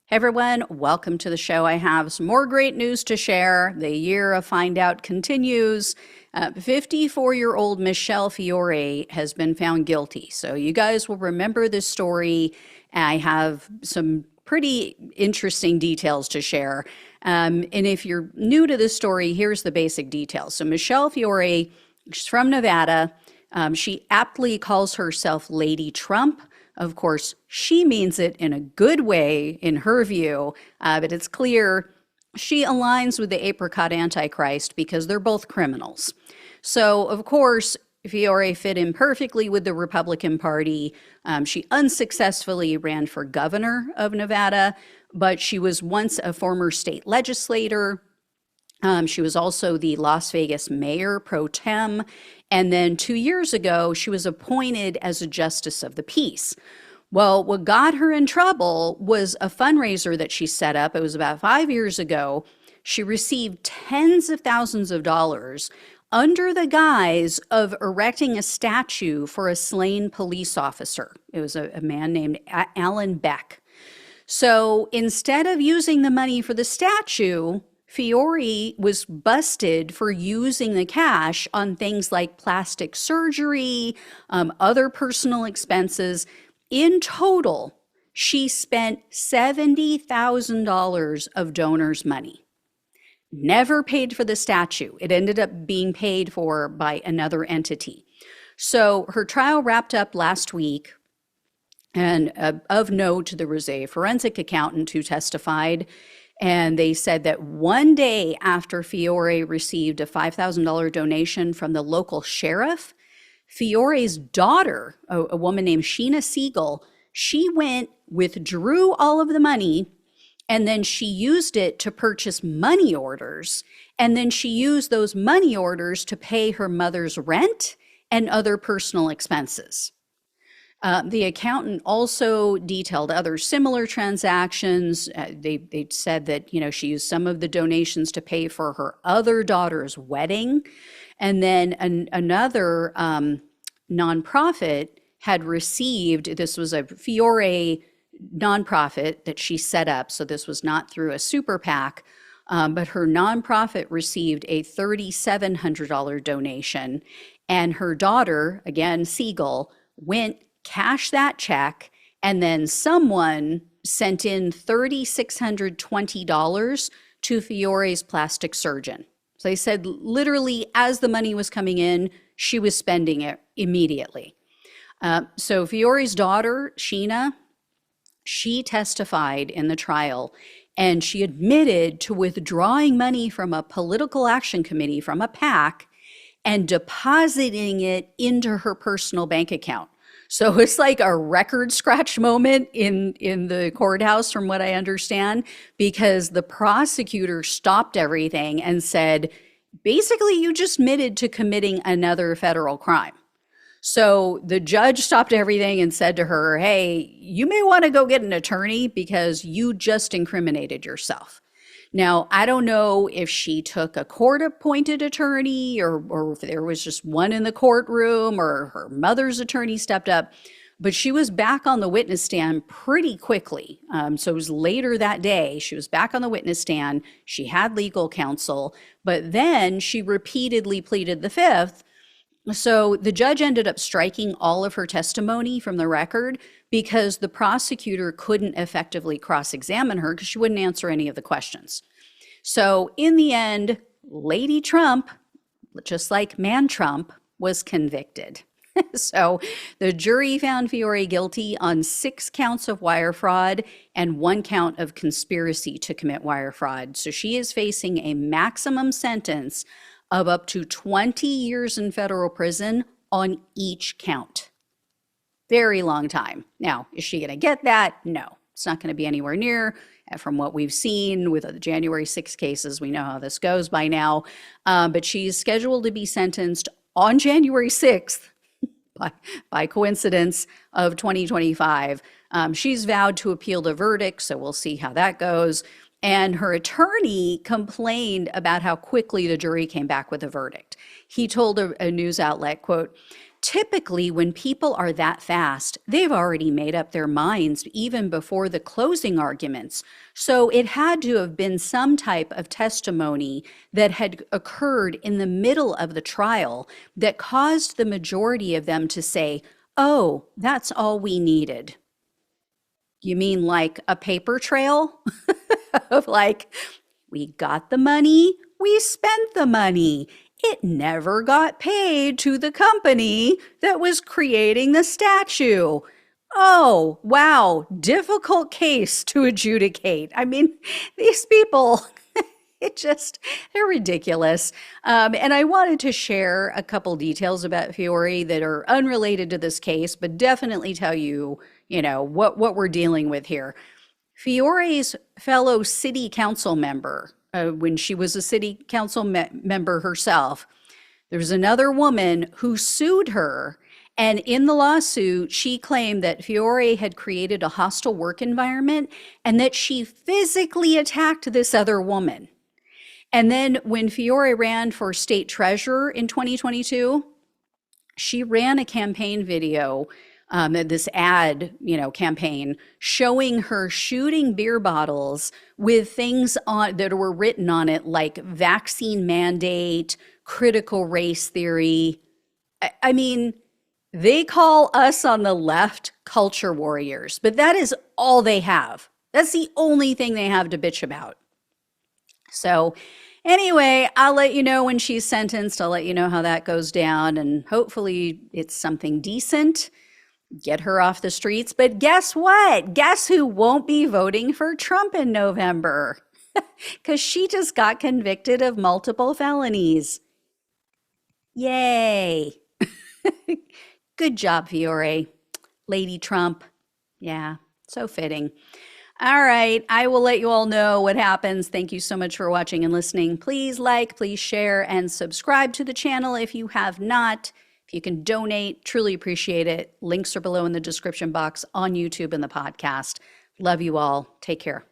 Hey everyone, welcome to the show. I have some more great news to share. The year of Find Out continues. 54-year-old Michele Fiore has been found guilty. So you guys will remember this story. I have some pretty interesting details to share. And if you're new to this story, here's the basic details. So Michele Fiore, she's from Nevada. She aptly calls herself Lady Trump. Of course, she means it in a good way in her view, but it's clear she aligns with the apricot Antichrist because they're both criminals. So, of course, Fiore fit in perfectly with the Republican Party. She unsuccessfully ran for governor of Nevada, but she was once a former state legislator. She was also the Las Vegas mayor pro tem. And then 2 years ago, she was appointed as a justice of the peace. Well, what got her in trouble was a fundraiser that she set up. It was about 5 years ago. She received tens of thousands of dollars under the guise of erecting a statue for a slain police officer. It was a man named Alan Beck. So instead of using the money for the statue, Fiore was busted for using the cash on things like plastic surgery, other personal expenses. In total, she spent $70,000 of donors' money. Never paid for the statue. It ended up being paid for by another entity. So her trial wrapped up last week. And of note, there was a forensic accountant who testified. And they said that one day after Fiore received a $5,000 donation from the local sheriff, Fiore's daughter, a woman named Sheena Siegel, she withdrew all of the money, and then she used it to purchase money orders. And then she used those money orders to pay her mother's rent and other personal expenses. The accountant also detailed other similar transactions. They said that, she used some of the donations to pay for her other daughter's wedding. And then another nonprofit had received, this was a Fiore nonprofit that she set up. So this was not through a super PAC, but her nonprofit received a $3,700 donation. And her daughter, again, Siegel, cashed that check, and then someone sent in $3,620 to Fiore's plastic surgeon. So they said literally as the money was coming in, she was spending it immediately. So Fiore's daughter, Sheena, she testified in the trial, and she admitted to withdrawing money from a political action committee, from a PAC, and depositing it into her personal bank account. So it's like a record scratch moment in the courthouse, from what I understand, because the prosecutor stopped everything and said, basically, you just admitted to committing another federal crime. So the judge stopped everything and said to her, hey, you may want to go get an attorney because you just incriminated yourself. Now, I don't know if she took a court-appointed attorney or if there was just one in the courtroom or her mother's attorney stepped up, but she was back on the witness stand pretty quickly. So it was later that day. She was back on the witness stand. She had legal counsel, but then she repeatedly pleaded the fifth. So the judge ended up striking all of her testimony from the record because the prosecutor couldn't effectively cross-examine her because she wouldn't answer any of the questions. So in the end, Lady Trump, just like Man Trump, was convicted. So the jury found Fiore guilty on 6 counts of wire fraud and 1 count of conspiracy to commit wire fraud. So she is facing a maximum sentence of up to 20 years in federal prison on each count. Very long time. Now, is she going to get that? No, it's not going to be anywhere near. From what we've seen with the January 6 cases, we know how this goes by now. But she's scheduled to be sentenced on January 6th, by coincidence, of 2025. She's vowed to appeal the verdict, so we'll see how that goes. And her attorney complained about how quickly the jury came back with a verdict. He told a news outlet, quote, Typically, when people are that fast, they've already made up their minds even before the closing arguments. So it had to have been some type of testimony that had occurred in the middle of the trial that caused the majority of them to say, oh, that's all we needed. You mean like a paper trail of like, we got the money, we spent the money. It never got paid to the company that was creating the statue. Oh, wow, difficult case to adjudicate. I mean, these people, they're ridiculous. And I wanted to share a couple details about Fiore that are unrelated to this case, but definitely tell you, what we're dealing with here. Fiore's fellow city council member, when she was a city council member herself, there was another woman who sued her. And in the lawsuit, she claimed that Fiore had created a hostile work environment and that she physically attacked this other woman. And then when Fiore ran for state treasurer in 2022, she ran a campaign video, this ad, campaign showing her shooting beer bottles with things on that were written on it like vaccine mandate, critical race theory. I mean, they call us on the left culture warriors, but that is all they have. That's the only thing they have to bitch about. So anyway, I'll let you know when she's sentenced. I'll let you know how that goes down, and hopefully it's something decent. Get her off the streets. But guess what? Guess who won't be voting for Trump in November? Because she just got convicted of multiple felonies. Yay. Good job, Fiore. Lady Trump. Yeah, so fitting. All right, I will let you all know what happens. Thank you so much for watching and listening. Please like, please share, and subscribe to the channel if you have not. If you can donate, truly appreciate it. Links are below in the description box on YouTube and the podcast. Love you all. Take care.